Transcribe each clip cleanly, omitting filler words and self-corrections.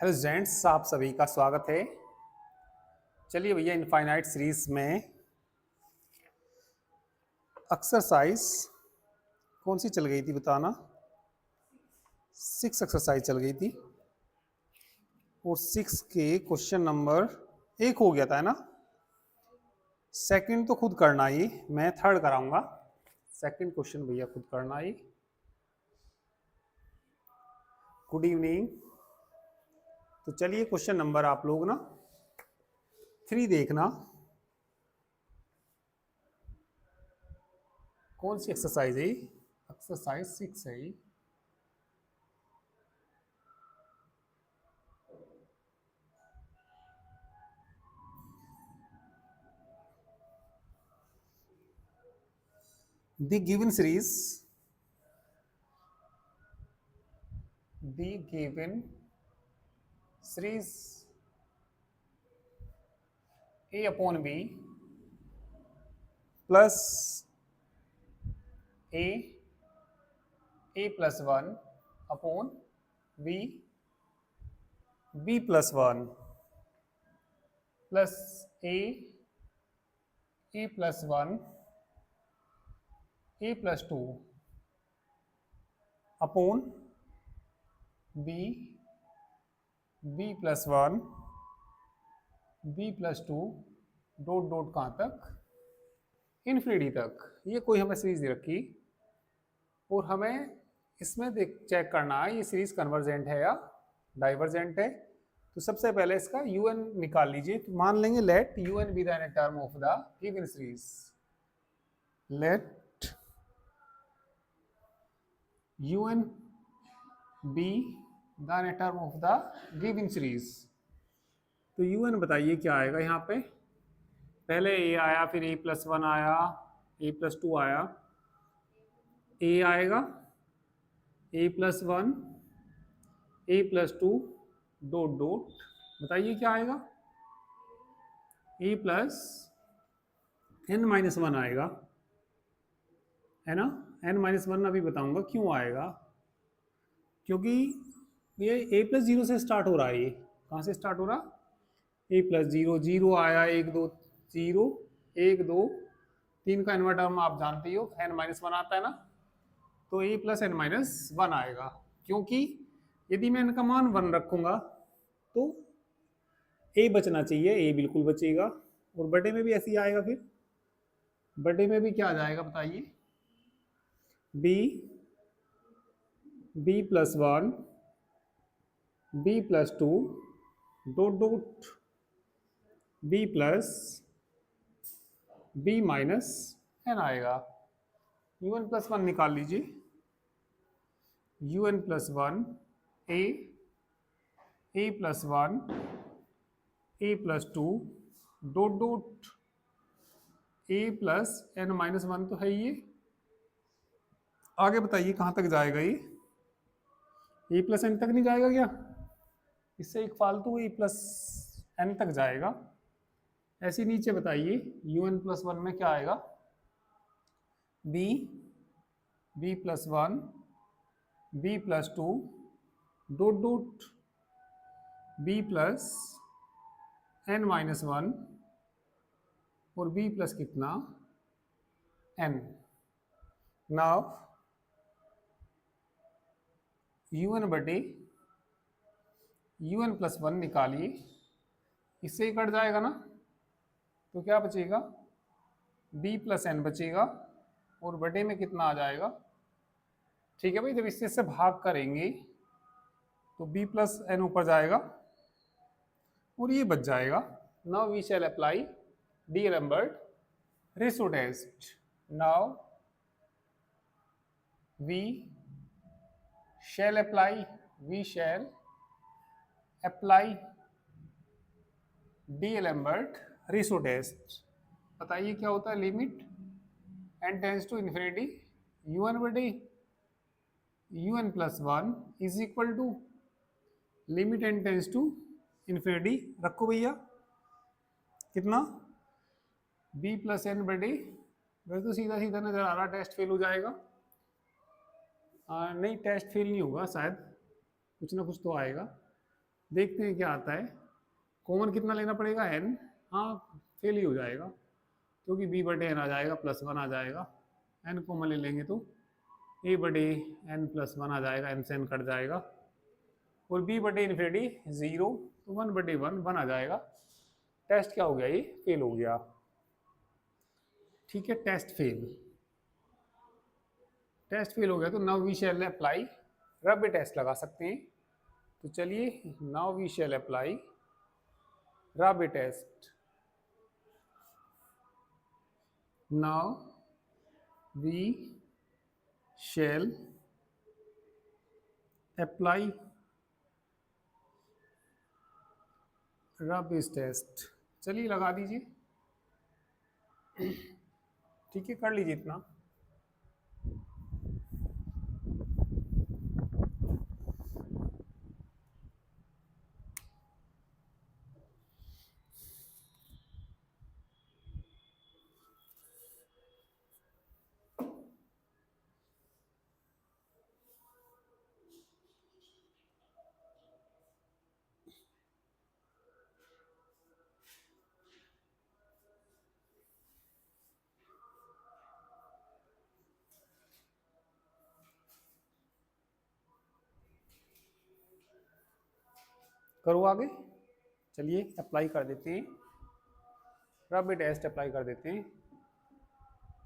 Hello gents, आप सभी का स्वागत है। चलिए भैया, इनफाइनाइट सीरीज में एक्सरसाइज कौन सी चल गई थी बताना। 6 एक्सरसाइज चल गई थी और 6 के क्वेश्चन नंबर 1 हो गया था, है ना। सेकंड तो खुद करना ही, मैं थर्ड कराऊंगा। सेकंड क्वेश्चन भैया खुद करना ही। Good evening. तो चलिए क्वेश्चन नंबर आप लोग ना 3 देखना। कौन सी एक्सरसाइज है? एक्सरसाइज 6 है। The given series A upon B plus A plus 1 upon B plus 1 plus A plus 1 A plus 2 upon B plus 1 B plus 2 dot dot कहाँ तक? इन्फिनिटी तक। ये कोई हमें सीरीज दे रखी और हमें इसमें देख चेक करना है ये सीरीज कन्वर्जेंट है या डाइवर्जेंट है। तो सबसे पहले इसका un निकाल लीजिए। तो मान लेंगे let un be the term of the given series. Let un be the term of the given series. तो un बताइए क्या आएगा यहाँ पे। पहले a आया, फिर a प्लस 1 आया, a प्लस 2 आया, a आएगा, a plus 1 a plus 2 dot dot, बताइए क्या आएगा। a प्लस n माइनस 1 आएगा, है ना। n माइनस 1 अभी बताऊंगा क्यों आएगा, क्योंकि ये a प्लस 0 से स्टार्ट हो रहा है। ये कहाँ से स्टार्ट हो रहा? a प्लस 0, 0 आया, 1 2 0 1 2 3 का इनवर्ट टर्म आप जानते ही हो, n माइनस 1 आता है ना। तो a प्लस n माइनस 1 आएगा, क्योंकि यदि मैं n का मान 1 रखूंगा तो a बचना चाहिए, a बिल्कुल बचेगा। और बटे में भी ऐसे ही आएगा। फिर बटे में भी क्या आ जाएगा बताइए। b plus 1 b plus 2 dot dot b plus b minus n आएगा। un प्लस 1 निकाल लीजिए। un plus 1 a plus 1 a plus 2 dot dot a plus n minus 1 तो है ये। आगे बताइए कहाँ तक जाएगा ये। a प्लस n तक नहीं जाएगा क्या? इससे एक फालतू a प्लस n तक जाएगा। ऐसे नीचे बताइए un प्लस 1 में क्या आएगा। b plus 1 b plus 2 dot dot b plus n minus 1 और b प्लस कितना n। नाउ un बटे un प्लस 1 निकालिए, इससे ही कट जाएगा ना। तो क्या बचेगा? b प्लस n बचेगा और बटे में कितना आ जाएगा। ठीक है भाई, जब इससे भाग करेंगे तो b प्लस n ऊपर जाएगा और ये बच जाएगा। Now we shall apply D'Alembert ratio test. Now we shall apply D'Alembert ratio test. बताइए क्या होता है। Limit n tends to infinity un बटे un plus 1 is equal to limit n tends to infinity. रखो भैया कितना b प्लस n बटे, वैसे तो सीधा सीधा नजर आ रहा, टेस्ट फेल हो जाएगा। नहीं, टेस्ट फेल नहीं होगा शायद, कुछ ना कुछ तो आएगा। देखते हैं क्या आता है। कॉमन कितना लेना पड़ेगा, n। हाँ, फेल ही हो जाएगा क्योंकि b बटे n आ जाएगा, +1 आ जाएगा। n कॉमन ले लेंगे तो a बटे n +1 आ जाएगा, n से n कट जाएगा। और b बटे इन्फिनिटी 0, तो 1 बटे 1 आ जाएगा। टेस्ट क्या हो गया, ये फेल हो गया। ठीक है, टेस्ट फेल हो गया। तो now we shall apply Raabe test लगा सकते हैं। तो चलिए, now we shall apply Raabe test. Now we shall apply Raabe test. चलिए लगा दीजिए। ठीक है, कर लीजिए इतना। करो आगे। चलिए अप्लाई कर देते हैं, रब टेस्ट अप्लाई कर देते हैं।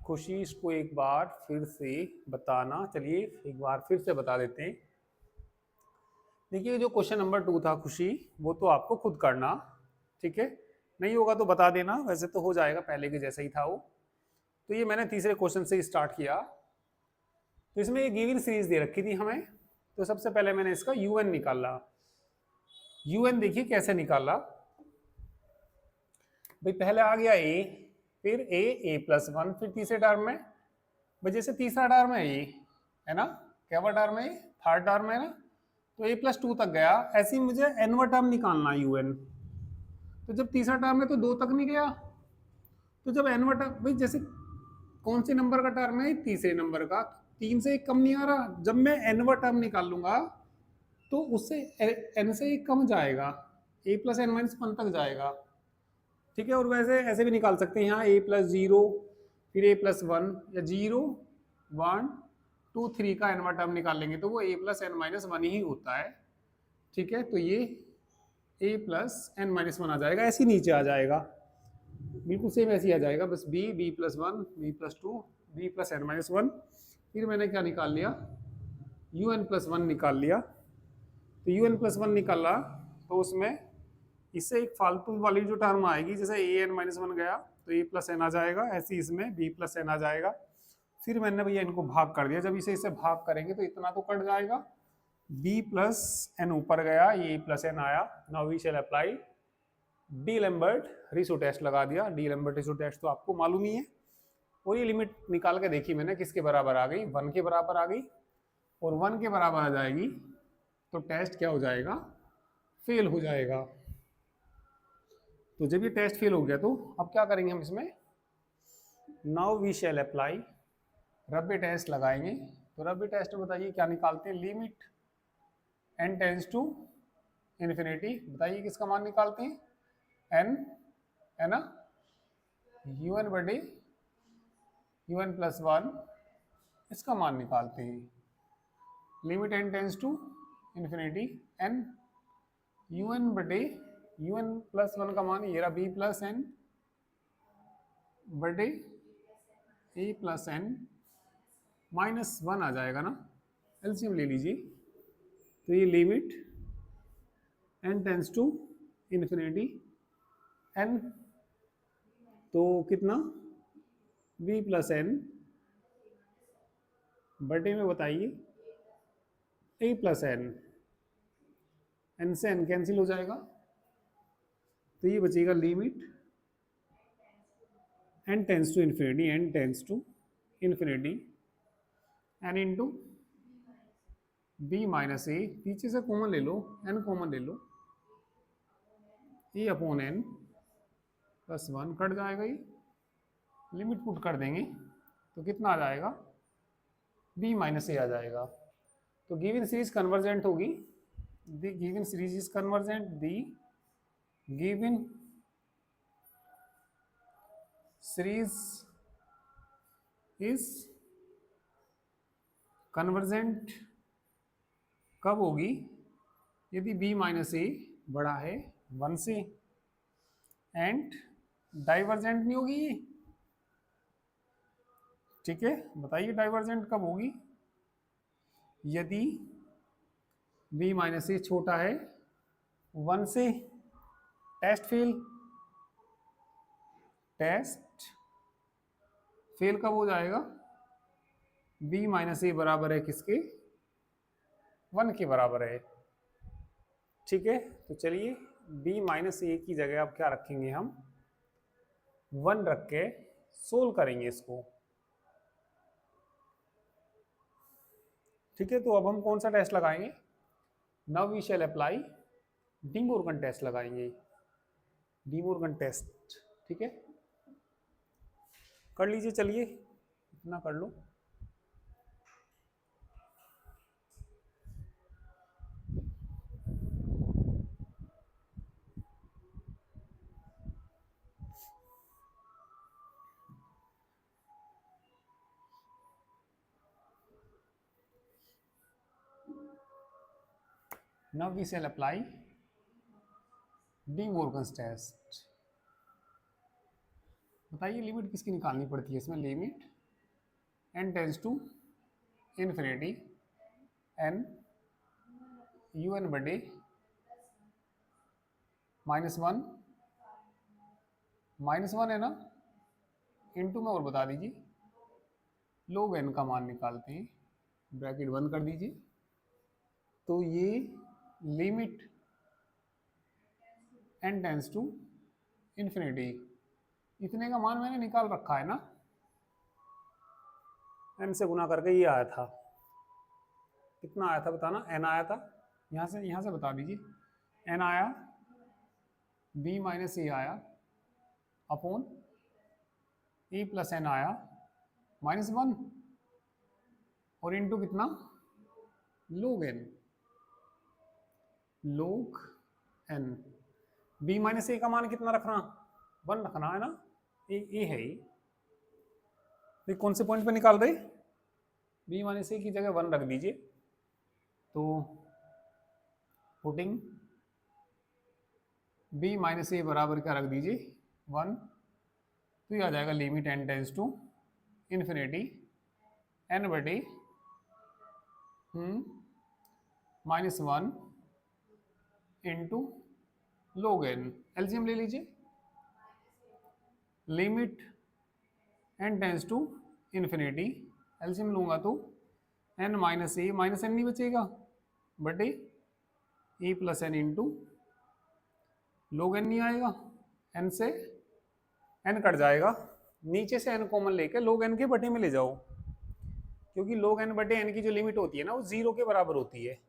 खुशी इसको एक बार फिर से बताना। चलिए एक बार फिर से बता देते हैं। देखिए, जो क्वेश्चन नंबर 2 था खुशी, वो तो आपको खुद करना। ठीक है, नहीं होगा तो बता देना, वैसे तो हो जाएगा, पहले के जैसा ही था वो। तो ये मैंने तीसरे क्वेश्चन से स्टार्ट किया। तो इसमें ये गिवन सीरीज दे रखी थी हमें। तो सबसे पहले मैंने इसका UN निकाला। UN देखिए कैसे निकाला भाई। पहले आ गया A, फिर A+1, फिर तीसरे टर्म में भाई, जैसे तीसरा टर्म है ये, है ना, क्या टर्म है, थर्ड टर्म है ना, तो A+2 तक गया। ऐसे ही मुझे nवा टर्म निकालना UN। तो जब तीसरा टर्म है तो 2 तक नहीं गया। तो जब nवा टर्म भाई, जैसे कौन से नंबर का टर्म है, तीसरे नंबर का, 3 से 1 कम नहीं आ रहा। जब मैं nवा टर्म निकाल लूंगा तो उससे n से 1 कम जाएगा, A+n-1 तक जाएगा। ठीक है, और वैसे ऐसे भी निकाल सकते हैं यहाँ A+0, फिर A+1, या 0, 1, 2, 3 का nवा टर्म निकाल लेंगे तो वो A+n-1 ही होता है। ठीक है, तो ये A+n-1 आ जाएगा, ऐसे ही नीचे आ जाएगा, बिल्कुल सेम ऐसे ही आ जाएगा, बस B+1, B+2, B+n-1। फिर मैंने क्या निकाल लिया, UN+1 निकाल लिया। तो UN+1 निकाला तो उसमें इससे एक फालतू वाली जो टर्म आएगी, जैसे AN-1 गया तो A+n आ जाएगा, ऐसे ही इसमें B+n आ जाएगा। फिर मैंने भैया इनको भाग कर दिया। जब इसे इससे भाग करेंगे तो इतना तो कट जाएगा, B+n ऊपर गया, ये A+n आया। Now we shall apply D'Alembert ratio test लगा दिया। डी-लैम्बर्ट रिसो टेस्ट तो आपको मालूम ही है। और ये लिमिट निकाल के देखी मैंने, किसके बराबर आ गई, 1 के बराबर आ गई। और 1 के बराबर आ जाएगी तो टेस्ट क्या हो जाएगा, फेल हो जाएगा। तो जब ये टेस्ट फेल हो गया तो अब क्या करेंगे हम इसमें, now we shall apply Raabe test लगाएंगे। तो रब टेस्ट में बताइए क्या निकालते हैं, limit n tends to infinity. बताइए किसका मान निकालते हैं, n, है ना, UN बटे UN+1, इसका मान निकालते हैं। Limit n tends to infinity, n UN बटे UN+1 का मान ये रहा, B+n बटे A+n-1 आ जाएगा ना, एलसीएम ले लीजिए। तो ये limit n tends to infinity, n तो कितना, B+n बटे में बताइए A+n, n से n कैंसिल हो जाएगा तो ये बचेगा limit n tends to infinity, n tends to infinity n into B-a, पीछे से कॉमन ले लो, n कॉमन ले लो, A/n+1 कट जाएगा, ये लिमिट पुट कर देंगे तो कितना आ जाएगा, B-a आ जाएगा। तो गिवन सीरीज कन्वर्जेंट होगी the given series is convergent, the given series is convergent कब होगी? यदि b माइनस ए बड़ा है 1 से, एंड डाइवर्जेंट नहीं होगी ये। ठीक है, बताइए डाइवर्जेंट कब होगी? यदि b माइनस ए छोटा है 1 से। टेस्ट फेल, टेस्ट फेल कब हो जाएगा? b माइनस ए बराबर है किसके? 1 के बराबर है। ठीक है, तो चलिए b माइनस ए की जगह अब क्या रखेंगे हम? 1 रख के सोल्व करेंगे इसको। ठीक है, तो अब हम कौन सा टेस्ट लगाएंगे? Now we shall apply De Morgan test लगाएंगे, डी मोर्गन टेस्ट। ठीक है, कर लीजिए, चलिए इतना कर लो। Now we shall apply De Morgan's test. बताइए लिमिट किसकी निकालनी पड़ती है इसमें? Limit n tends to infinity n un बटे -1 है ना, इनटू में और बता दीजिए log n का मान निकालते हैं, ब्रैकेट बंद कर दीजिए। तो ये limit n tends to infinity, इतने का मान मैंने निकाल रखा है ना, n से गुना करके ये आया था। कितना आया था बताना? n आया था, यहाँ से बता दीजिए। n आया, b माइनस ए आया अपॉन e प्लस n आया -1, और इनटू कितना? log n, log n। b minus A का मान कितना रखना? 1 रखना है ना, ए है ये कौन से पॉइंट पे निकाल रहे? b माइनस ए की जगह 1 रख दीजिए। तो पुटिंग b माइनस ए बराबर क्या रख दीजिए? 1। तो ये आ जाएगा limit n tends to infinity n बटे -1 इंटू log n। एलसीएम ले लीजिए, limit n tends to infinity, LCM लूंगा तो n minus a, minus n नहीं बचेगा, बटे e plus n into log n नहीं आएगा, n से n कट जाएगा, नीचे से n कॉमन लेके log n के बटे में ले जाओ, क्योंकि log n बटे n की जो लिमिट होती है ना वो 0 के बराबर होती है।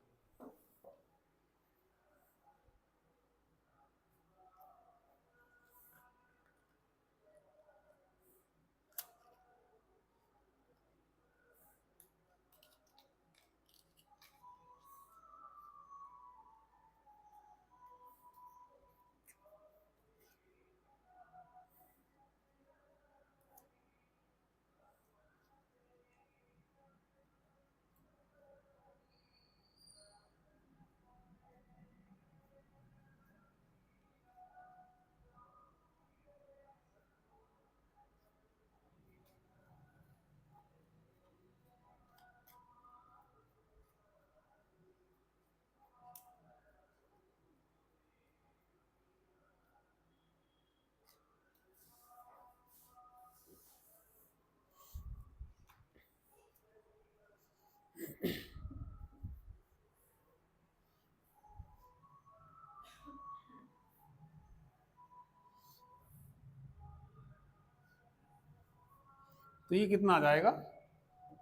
तो ये कितना आ जाएगा?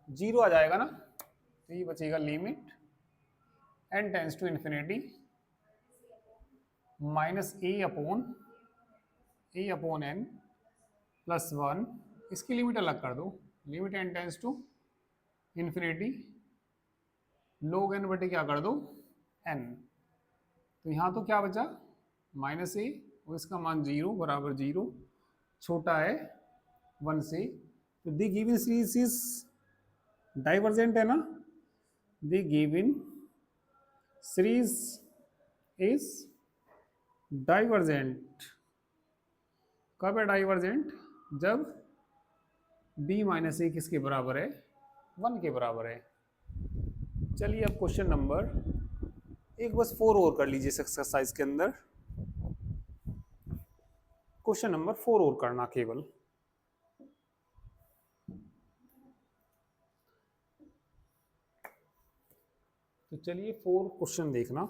0 आ जाएगा ना। तो ये बचेगा limit n tends to infinity minus a upon n plus 1। इसकी लिमिट अलग कर दो, limit n tends to infinity log n बटे क्या कर दो? n। तो यहाँ तो क्या बचा माइनस ए और इसका मान 0 बराबर 0 छोटा है 1 से। तो the given series is divergent है ना, the given series is divergent. कब है डाइवर्जेंट? जब b माइनस ए किसके बराबर है? 1 के बराबर है। चलिए अब क्वेश्चन नंबर एक बस 4 और कर लीजिए इस एक्सरसाइज के अंदर। क्वेश्चन नंबर 4 और करना केवल। तो चलिए 4 क्वेश्चन देखना।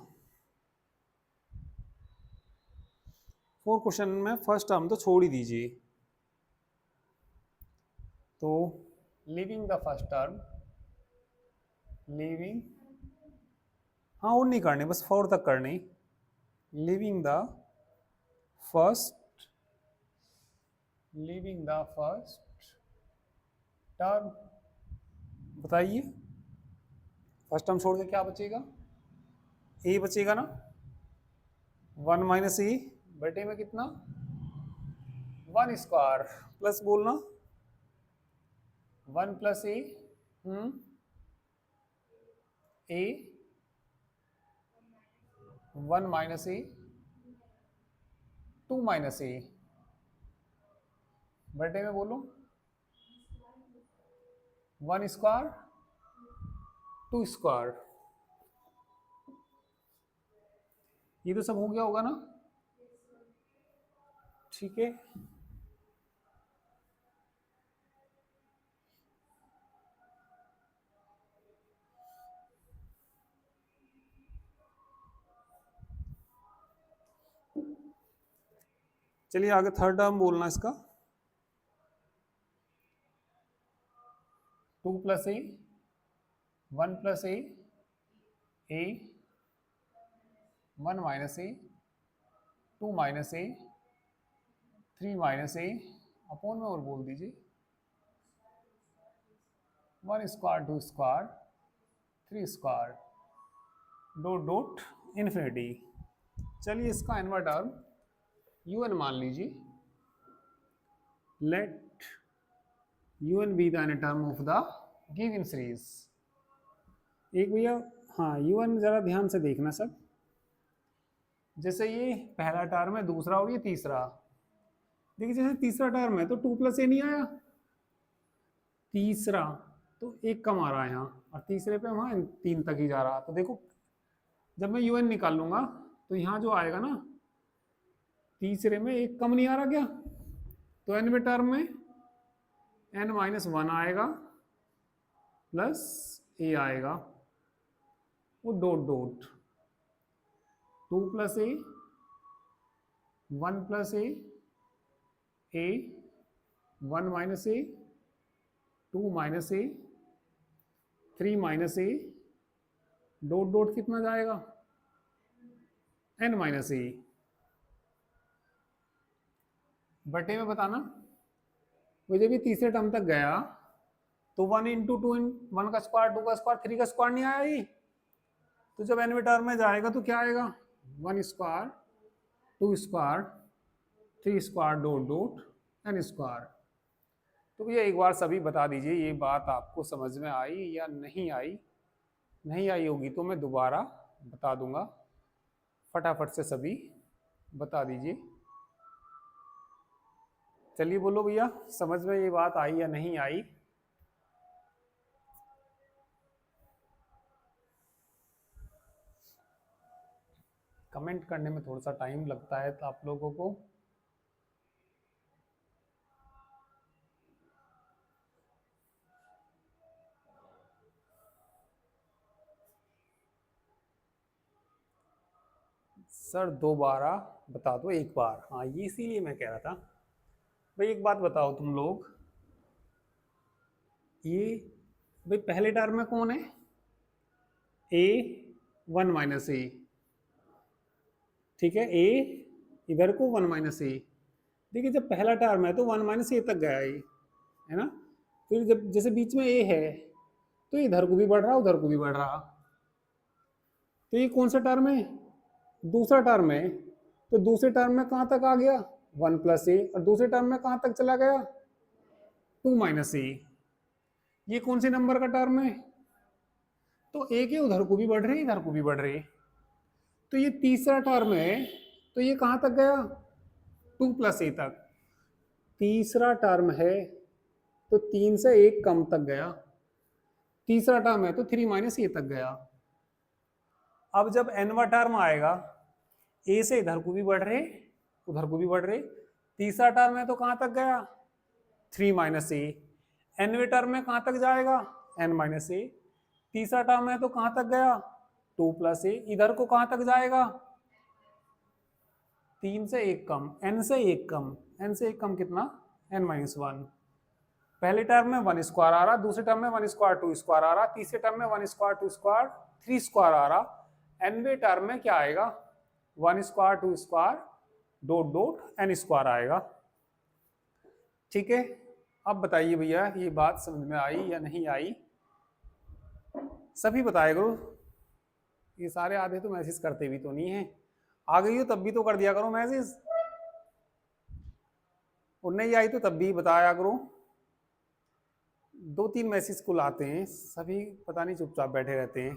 4 क्वेश्चन में फर्स्ट टर्म तो छोड़ ही दीजिए। तो living the first term, living, हाँ और नहीं करने, बस 4 तक करने। Living the first, living the first term, बताइए फर्स्ट टर्म छोड़ के क्या बचेगा? ए बचेगा ना, 1 माइनस ए बटे में कितना 1 स्क्वायर प्लस बोलना 1 plus A A 1 minus a 2 minus ए बटे में बोलो 1 स्क्वायर 2 स्क्वायर। ये तो सब हो गया होगा ना, ठीक है। चलिए आगे थर्ड टर्म बोलना इसका 2 plus a 1 plus a 1 minus a 2 minus a 3 minus a upon में और बोल दीजिए 1 square 2 square 3 square dot dot infinity. चलिए इसका एनवा टर्म un मान लीजिए। Let un be the term of the given series. एक भैया हाँ un जरा ध्यान से देखना सब। जैसे ये पहला टर्म है, दूसरा और ये तीसरा। देखिए जैसे तीसरा टर्म है तो 2 प्लस ए नहीं आया, तीसरा तो 1 कम आ रहा है यहाँ, और तीसरे पे वहाँ 3 तक ही जा रहा। तो देखो जब मैं un निकाल लूंगा तो यहाँ जो आएगा ना तीसरे में 1 कम नहीं आ रहा क्या? तो एनवें टर्म में n माइनस 1 आएगा प्लस ए आएगा, वो dot dot 2 plus a 1 plus a 1 minus a 2 minus a 3 minus A dot dot कितना जाएगा n माइनस ए बटे में बताना। वो जब ये तीसरे टर्म तक गया तो 1 इंटू 2 1 का स्क्वायर 2 का स्क्वायर 3 का स्क्वायर नहीं आया ये। तो जब एनवें टर्म में जाएगा तो क्या आएगा 1 square 2 square 3 square dot dot n square. तो भैया एक बार सभी बता दीजिए ये बात आपको समझ में आई या नहीं आई? नहीं आई होगी तो मैं दोबारा बता दूंगा, फटाफट से सभी बता दीजिए। चलिए बोलो भैया समझ में ये बात आई या नहीं आई? कमेंट करने में थोड़ा सा टाइम लगता है तो आप लोगों को। सर दोबारा बता दो एक बार। हाँ ये इसीलिए मैं कह रहा था भाई एक बात बताओ तुम लोग, ये भाई पहले टर्म में कौन है? a 1 माइनस ए, ठीक है, a इधर को 1 माइनस ए। देखिए जब पहला टर्म है तो 1 माइनस ए तक गया ये, है ना। फिर जब जैसे बीच में a है तो इधर को भी बढ़ रहा उधर को भी बढ़ रहा। तो ये कौन सा टर्म है? दूसरा टर्म है, तो दूसरे टर्म में कहाँ तक आ गया 1 प्लस ए, और दूसरे टर्म में कहाँ तक चला गया 2 माइनस ए। ये कौन से नंबर का टर्म है, तो ए के उधर को भी बढ़ रहे इधर को भी बढ़ रहे, तो ये तीसरा टर्म है, तो ये कहाँ तक गया 2 प्लस ए तक। तीसरा टर्म है तो 3 से 1 कम तक गया, तीसरा टर्म है तो 3 माइनस ए तक गया। अब जब एनवा टर्म आएगा, ए से इधर को भी बढ़ रहे उधर को भी बढ़ रहे, तीसरा टर्म है तो कहाँ तक गया 3 माइनस ए। एनवे टर्म में कहाँ तक जाएगा एन माइनस ए, तीसरा टर्म है तो कहाँ तक गया 2 प्लस ए, इधर को कहाँ तक जाएगा 3 से 1 कम, n से 1 कम, n से 1 कम कितना n माइनस 1। पहले टर्म में 1 स्क्वायर आ रहा, दूसरे टर्म में 1 स्क्वायर 2 स्क्वायर आ रहा, तीसरे टर्म में 1 स्क्वायर 2 स्क्वायर 3 स्क्वायर आ रहा, nवे टर्म में क्या आएगा 1 square 2 square dot dot n square आएगा। ठीक है, अब बताइए भैया ये बात समझ में आई या नहीं आई, सभी बताए करो। ये सारे आधे तो मैसेज करते भी तो नहीं है, आ गई हो तब भी तो कर दिया करो मैसेज, और नहीं आई तो तब भी बताया करो। 2-3 मैसेज कुल आते हैं, सभी पता नहीं चुपचाप बैठे रहते हैं।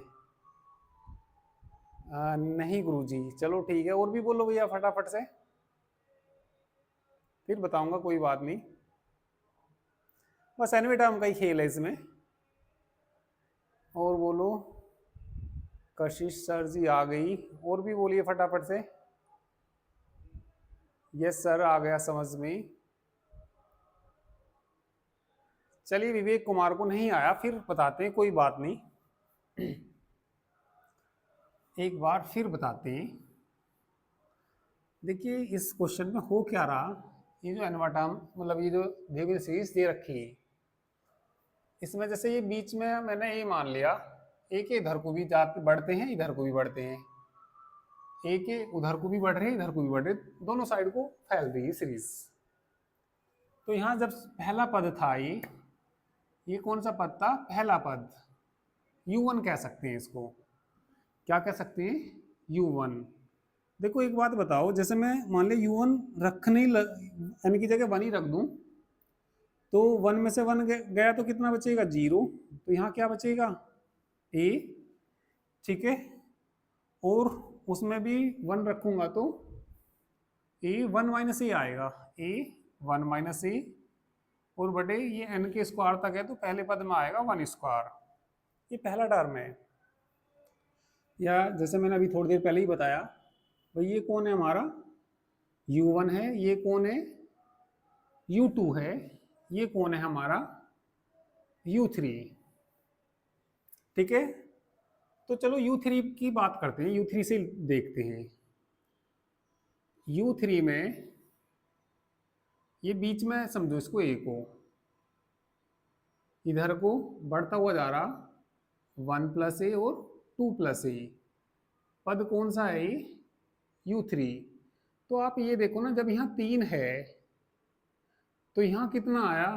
नहीं गुरुजी, चलो ठीक है, और भी बोलो भैया फटाफट से, फिर बताऊंगा, कोई बात नहीं। बस एनवे टर्म का ही खेल है इसमें। और बोलो, कशिश सर जी आ गई, और भी बोलिए फटाफट से। यस सर आ गया समझ में। चलिए विवेक कुमार को नहीं आया, फिर बताते हैं, कोई बात नहीं, एक बार फिर बताते हैं। देखिए इस क्वेश्चन में हो क्या रहा, ये जो एनवा टर्म मतलब ये जो डेविल सीरीज दे रखी है, इसमें जैसे ये बीच में मैंने ये मान लिया ए के इधर को भी जाते बढ़ते हैं इधर को भी बढ़ते हैं, ए के उधर को भी बढ़ रहे इधर को भी बढ़ रहे, दोनों साइड को फैल रही है सीरीज। तो यहाँ जब पहला पद था ये कौन सा पद था, पहला पद u1 कह सकते हैं इसको, क्या कह सकते हैं u1। देखो एक बात बताओ, जैसे मैं मान लिया u1 रखने n की जगह 1 ही रख दूं, तो 1 में से 1 गया तो कितना बचेगा 0, तो यहाँ क्या बचेगा a, ठीक है, और उसमें भी 1 रखूंगा तो a 1 माइनस ए आएगा, a 1 माइनस ए, और बटे ये n के स्क्वायर तक है तो पहले पद में आएगा 1 स्क्वायर, ये पहला टर्म है। या जैसे मैंने अभी थोड़ी देर पहले ही बताया भाई, ये कौन है हमारा u1 है, ये कौन है u2 है, ये कौन है हमारा u3, ठीक है। तो चलो u3 की बात करते हैं, u3 से देखते हैं। u3 में ये बीच में समझो इसको a को, इधर को बढ़ता हुआ जा रहा 1 प्लस ए और 2 प्लस ए, पद कौन सा है u3। तो आप ये देखो ना, जब यहाँ 3 है तो यहाँ कितना आया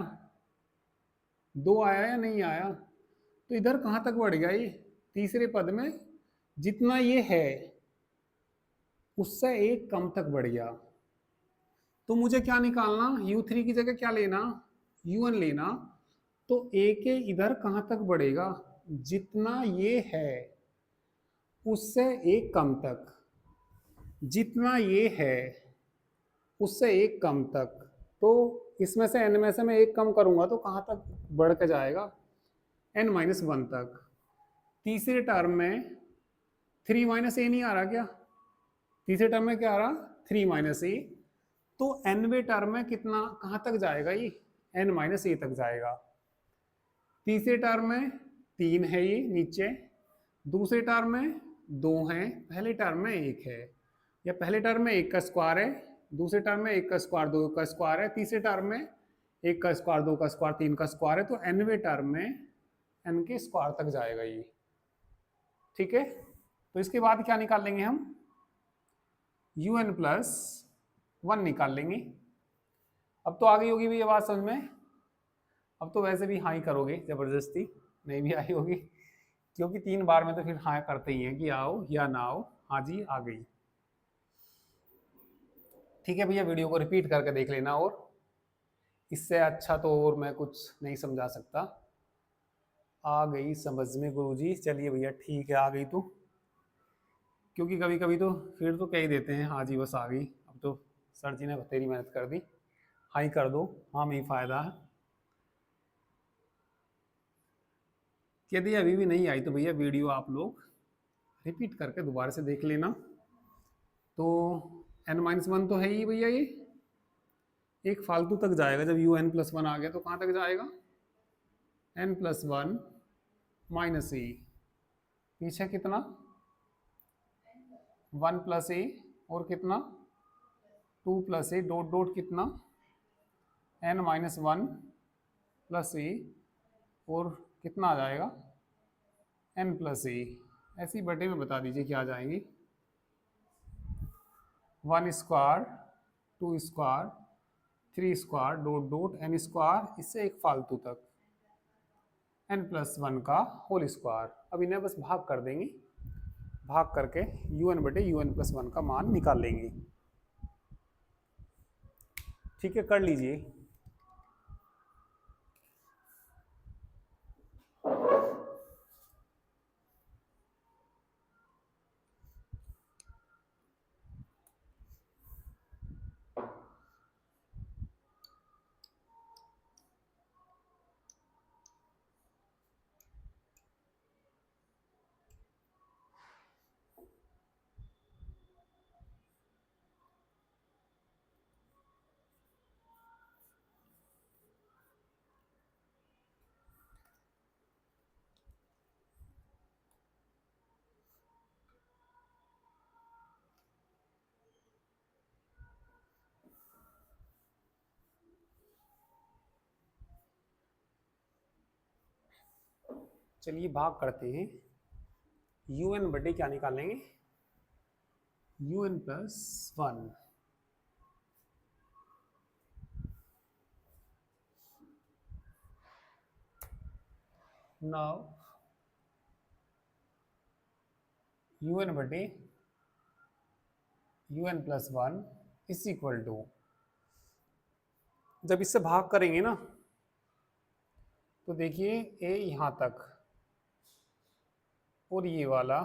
2 आया या नहीं आया, तो इधर कहाँ तक बढ़ गया ये तीसरे पद में, जितना ये है उससे 1 कम तक बढ़ गया। तो मुझे क्या निकालना, u3 की जगह क्या लेना u1 लेना, तो a के इधर कहाँ तक बढ़ेगा, जितना ये है उससे 1 कम तक, जितना ये है उससे 1 कम तक। तो इसमें से n में से मैं 1 कम करूंगा तो कहाँ तक बढ़ के जाएगा n-1 तक। तीसरे टर्म में 3 माइनस ए नहीं आ रहा क्या, तीसरे टर्म में क्या आ रहा 3 माइनस ए, तो nवे टर्म में कितना कहाँ तक जाएगा ये n-a तक जाएगा। तीसरे टर्म में 3 है ये नीचे, दूसरे टर्म में 2 है, पहले टर्म में 1 है, या पहले टर्म में 1 का स्क्वायर है, दूसरे टर्म में 1 का स्क्वायर 2 का स्क्वायर है, तीसरे टर्म में 1 का स्क्वायर 2 का स्क्वायर 3 का स्क्वायर है, तो nवे टर्म में n के स्क्वायर तक जाएगा ये, ठीक है। तो इसके बाद क्या निकाल लेंगे हम, un प्लस 1 निकाल लेंगे। अब तो आ गई होगी भी ये बात समझ में, अब तो वैसे भी हाँ ही करोगे जबरदस्ती, नहीं भी आई होगी, क्योंकि 3 बार में तो फिर हाँ करते ही हैं कि आओ या ना आओ, हाँ जी आ गई। ठीक है भैया, वीडियो को रिपीट करके देख लेना, और इससे अच्छा तो और मैं कुछ नहीं समझा सकता। आ गई समझ में गुरुजी, चलिए भैया ठीक है, आ गई तो, क्योंकि कभी कभी तो फिर तो कह ही देते हैं हाँ जी बस आ गई, अब तो सर जी ने तेरी मेहनत कर दी, हाँ ही कर दो, हाँ में ही फायदा है। यदि अभी भी नहीं आई तो भैया वीडियो आप लोग रिपीट करके दोबारा से देख लेना। तो n-1 तो है ही भैया, ये एक फालतू तक जाएगा, जब un+1 आ गया तो कहाँ तक जाएगा, n+1 माइनस ए, पीछे कितना 1+a, और कितना 2+a, डॉट डॉट कितना n-1+a, और कितना आ जाएगा n+a, ऐसी बटे में बता दीजिए क्या आ जाएंगी, 1² 2² 3² डॉट डॉट n², इससे एक फालतू तक n+1 का होल स्क्वायर। अब इन्हें बस भाग कर देंगे, भाग करके un/un+1 का मान निकाल लेंगे। ठीक है, कर लीजिए। चलिए भाग करते हैं, un/, क्या निकालेंगे, un+1, now un/, un+1 is equal to, जब इससे भाग करेंगे ना तो देखिए a यहां तक, और ये वाला,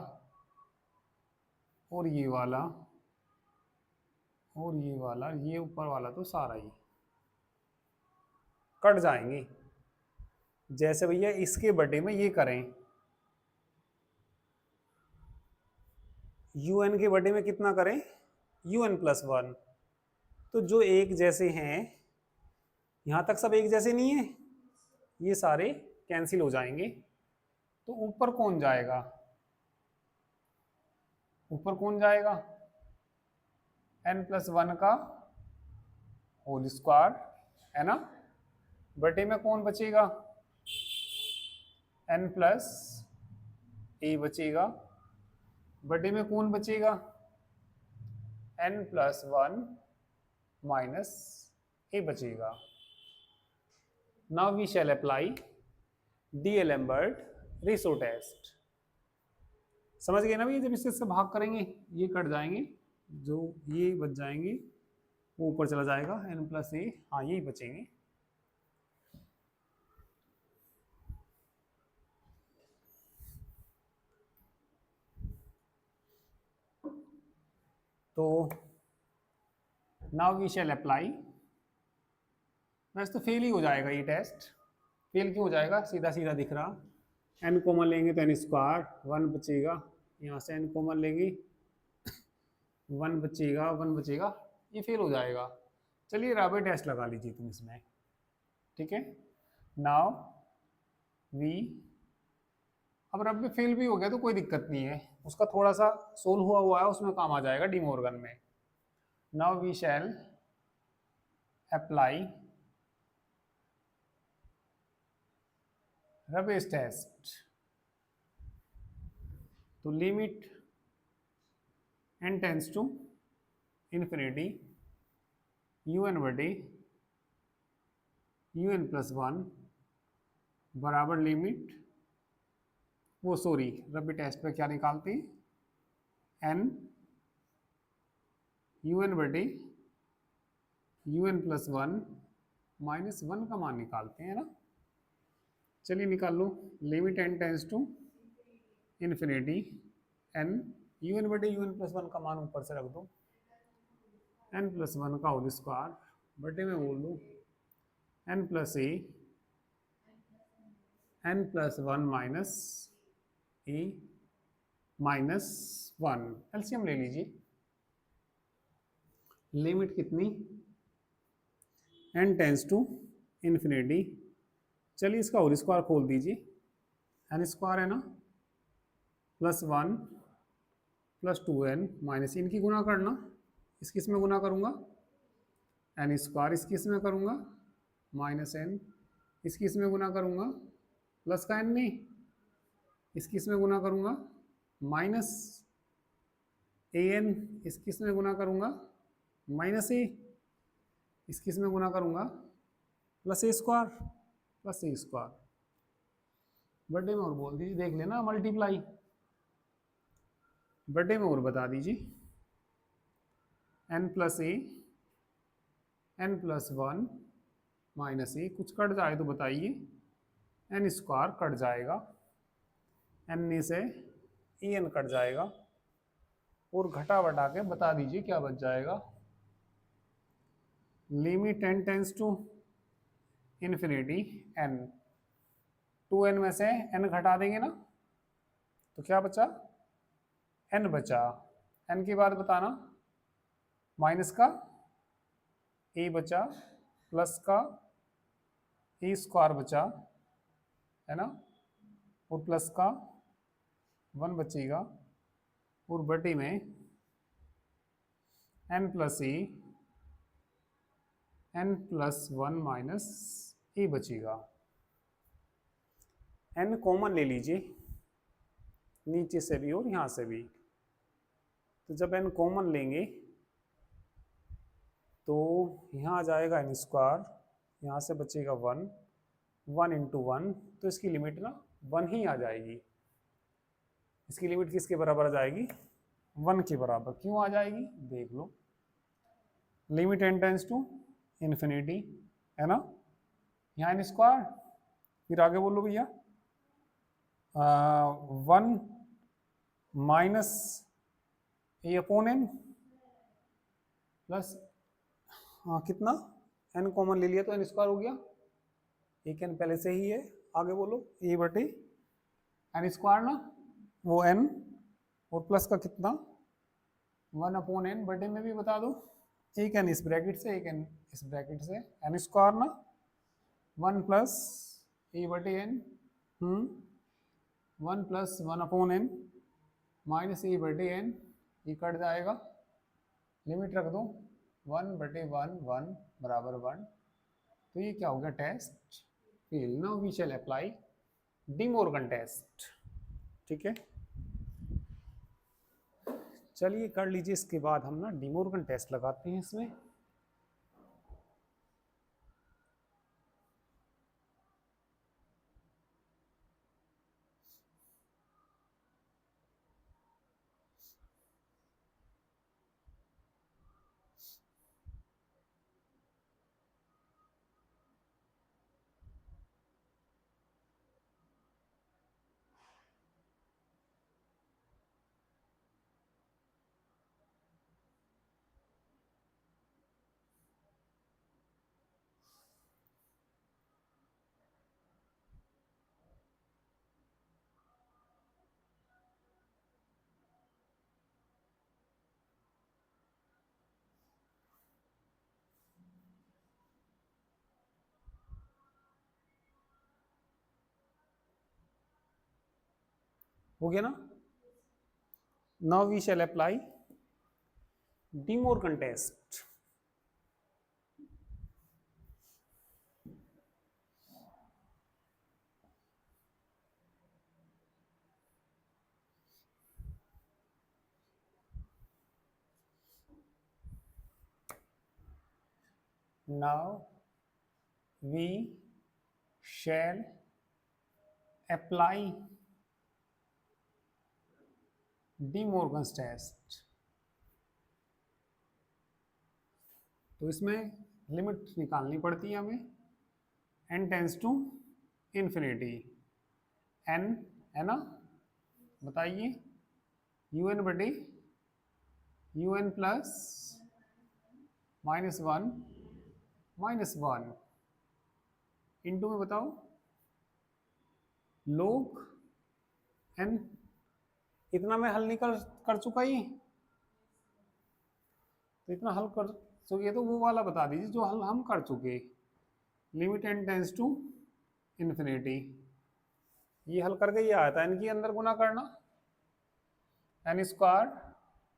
और ये वाला, और ये वाला, ये ऊपर वाला तो सारा ही कट जाएंगे। जैसे भैया इसके बटे में ये करें, un के बटे में कितना करें, un+1, तो जो एक जैसे हैं यहां तक सब एक जैसे नहीं है, ये सारे कैंसिल हो जाएंगे, तो ऊपर कौन जाएगा, ऊपर कौन जाएगा, n+1 का होल स्क्वायर, है ना, बटे में कौन बचेगा, n+a बचेगा, बटे में कौन बचेगा, n+1 माइनस a बचेगा। Now we shall apply D'Alembert ratio test. समझ गए ना भैया, जब इससे भाग करेंगे ये कट जाएंगे, जो ये बच जाएंगे वो ऊपर चला जाएगा, n+a, हाँ यही बचेंगे। तो नाउ वी शैल अप्लाई, वैसे तो फेल ही हो जाएगा ये टेस्ट, फेल क्यों हो जाएगा, सीधा सीधा दिख रहा, n कॉमन लेंगे तो n², 1 बचेगा, यहाँ से n कॉमन लेंगे 1 बचेगा, 1 बचेगा, ये फेल हो जाएगा। चलिए रैबिट टेस्ट लगा लीजिए तुम इसमें, ठीक है। नाउ वी, अब रब फेल भी हो गया तो कोई दिक्कत नहीं है, उसका थोड़ा सा सोल्व हुआ है, उसमें काम आ जाएगा डी मॉर्गन में। Now we shall apply Raabe's test, तो limit n tends to infinity un/, un+1 बराबर लिमिट, वो सॉरी रबी टेस्ट पे क्या निकालते हैं, n un/, un+1 -1 का मान निकालते हैं ना। चलिए निकाल लो। Limit n tends to infinity n un/un+1 का मान ऊपर से रख दो, n+1 का होल स्क्वायर बटे में बोल दो n+a n+1 minus a -1। LCM ले लीजिए। लिमिट कितनी, n टेंस टू इन्फिनिटी। चलिए इसका होल स्क्वायर खोल दीजिए, n स्क्वायर है ना, +1 + 2n माइनस इनकी गुना करना, इस किस में गुना करूँगा, n स्क्वायर इस किस में करूँगा -n, इस किस में गुना करूँगा प्लस का n नहीं, इस किस में गुना करूँगा -an, इस किस में गुना करूँगा -a, इस किस में गुना करूँगा +a square +a square. Birthday में और बोल दीजिए, देख लेना मल्टीप्लाई। बर्थडे में और बता दीजिए n+a n+1 -a, कुछ कट जाए तो बताइए, n स्क्वायर कट जाएगा, n से an कट जाएगा, और घटा बटा के बता दीजिए क्या बच जाएगा। Limit n tends to infinity n, 2n में से n घटा देंगे ना तो क्या बचा, n बचा। n की बात बताना, माइनस का a बचा, प्लस का a स्क्वायर बचा है ना, और प्लस का 1 बचेगा, और बटे में n+a n+1 माइनस a बचेगा। n कॉमन ले लीजिए, नीचे से भी और यहाँ से भी। तो जब n कॉमन लेंगे तो यहाँ आ जाएगा n स्क्वायर, यहाँ से बचेगा 1, 1 × 1, तो इसकी लिमिट ना 1 ही आ जाएगी। इसकी लिमिट किसके बराबर आ जाएगी, 1 के बराबर। क्यों आ जाएगी देख लो, limit n tends to infinity है ना, यहाँ n स्क्वायर, फिर आगे बोलो भैया 1 माइनस a/n प्लस कितना, n कॉमन ले लिया तो n स्क्वायर हो गया, एक n पहले से ही है, आगे बोलो a/n स्क्वायर ना, वो n, और प्लस का कितना 1/n, बटे में भी बता दो, एक n इस ब्रैकेट से, एक n इस ब्रैकेट से, n स्क्वायर ना 1 + a/n 1 + 1/n माइनस a/n, ये कट जाएगा, लिमिट रख दो 1/1 1 बराबर 1। तो ये क्या हो गया, test fail. Now we shall apply De Morgan test. ठीक है, चलिए कर लीजिए, इसके बाद हम ना डी मॉर्गन टेस्ट लगाते हैं इसमें। हो गया ना, now we shall apply De Morgan test. Now we shall apply De Morgan's test। तो इसमें लिमिट निकालनी पड़ती है हमें, n tends to infinity, n है ना, बताइए un बटे un प्लस -1 इंटू में बताओ log n। इतना मैं हल नहीं कर चुका ही, तो इतना हल कर चुके तो वो वाला बता दीजिए जो हल हम कर चुके, limit n tends to infinity. ये हल करके ये आया था n के अंदर गुना करना, n square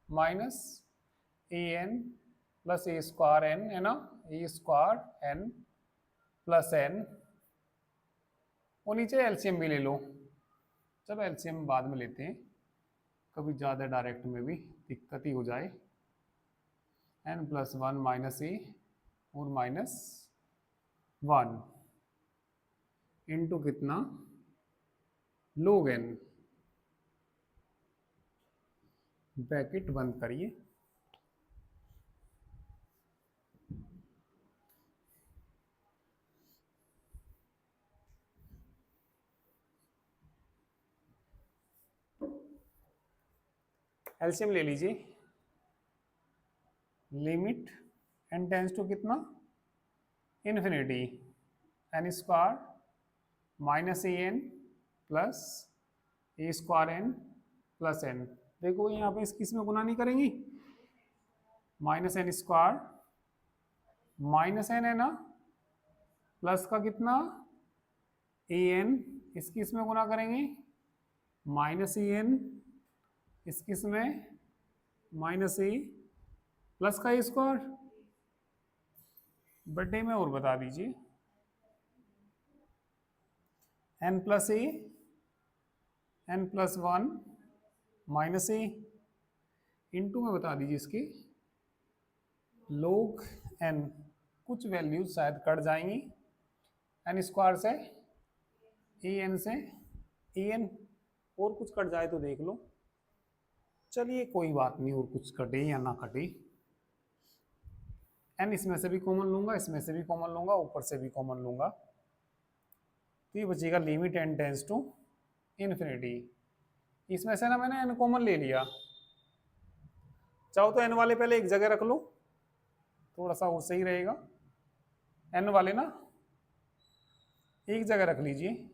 minus a n plus a square N, है ना, ए स्क्वायर एन प्लस एन, और नीचे एलसीएम भी ले लो। चलो एलसीएम बाद में लेते हैं, कभी ज़्यादा डायरेक्ट में भी दिक्कत ही हो जाए। n प्लस 1 माइनस ए और -1 इंटू कितना log n, ब्रैकेट बंद करिए, एलसीएम ले लीजिए, लिमिट n टेंस टू कितना infinity, n square minus a n plus a square n plus n. देखो यहाँ पे इसकी इसमें गुना नहीं करेंगी, minus n square minus n है ना, प्लस का कितना ए एन, इसकी इसमें गुना करेंगे माइनस ए एन, इसकी इसमें माइनस ए, प्लस का ए स्क्वायर बटे में और बता दीजिए n प्लस ए, n प्लस 1 माइनस ए, इंटू में बता दीजिए इसके log n, कुछ वैल्यूज शायद कट जाएंगी, n स्क्वायर से ए एन से ए एन, और कुछ कट जाए तो देख लो, चलिए कोई बात नहीं, और कुछ कटे या ना कटे, n इसमें से भी कॉमन लूंगा, इसमें से भी कॉमन लूंगा, ऊपर से भी कॉमन लूंगा, तो ये बचेगा limit n tends to infinity. इसमें से ना मैंने n कॉमन ले लिया, चाहो तो n वाले पहले एक जगह रख लो, थोड़ा सा और सही रहेगा, n वाले ना एक जगह रख लीजिए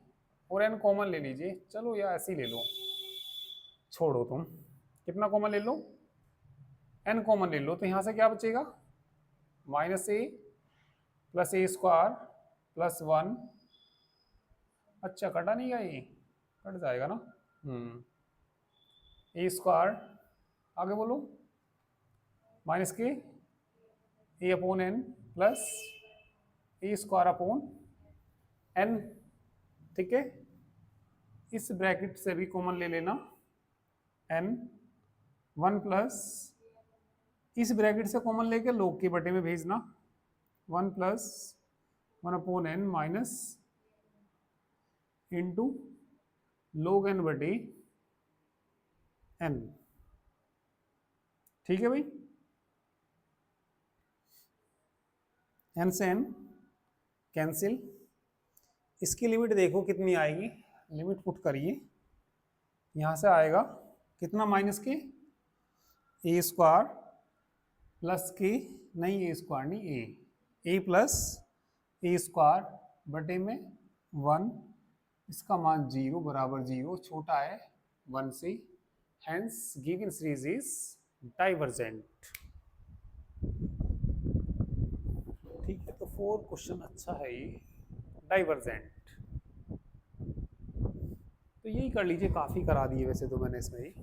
और n कॉमन ले लीजिए, चलो या ऐसे ही ले लो, छोड़ो तुम, कितना कॉमन ले लो, n कॉमन ले लो, तो यहाँ से क्या बचेगा minus A plus a square plus 1, अच्छा कटा नहीं गया, ये कट जाएगा ना, ए स्क्वायर, आगे बोलो माइनस के ए upon N plus a square upon N, ठीक है, इस ब्रैकेट से भी कॉमन ले लेना n, 1 प्लस इस ब्रैकेट से कॉमन लेके log के बटे में भेजना, 1 plus 1 upon n minus into log n बटे n, ठीक है भाई, n से n कैंसिल, इसकी लिमिट देखो कितनी आएगी, लिमिट पुट करिए, यहाँ से आएगा कितना माइनस के ए स्क्वायर प्लस के, नहीं ए स्क्वायर नहीं ए प्लस ए स्क्वायर बटे में 1, इसका मान 0 बराबर 0, छोटा है 1 से, hence given series is divergent. ठीक है, तो 4 क्वेश्चन अच्छा है ये, डाइवर्जेंट, तो यही कर लीजिए, काफ़ी करा दिए वैसे तो मैंने इसमें ही,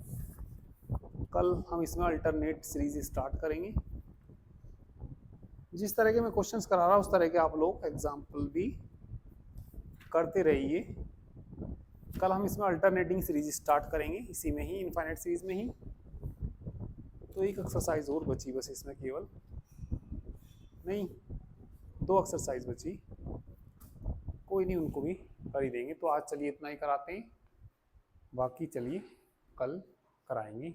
कल हम इसमें अल्टरनेट सीरीज स्टार्ट करेंगे, जिस तरह के मैं क्वेश्चंस करा रहा हूँ उस तरह के आप लोग एग्जाम्पल भी करते रहिए। कल हम इसमें अल्टरनेटिंग सीरीज स्टार्ट करेंगे, इसी में ही इनफाइनाइट सीरीज में ही, तो एक एक्सरसाइज और बची बस इसमें, केवल नहीं 2 एक्सरसाइज बची, कोई नहीं उनको भी कर ही देंगे, तो आज चलिए इतना ही कराते हैं, बाकी चलिए कल कराएंगे।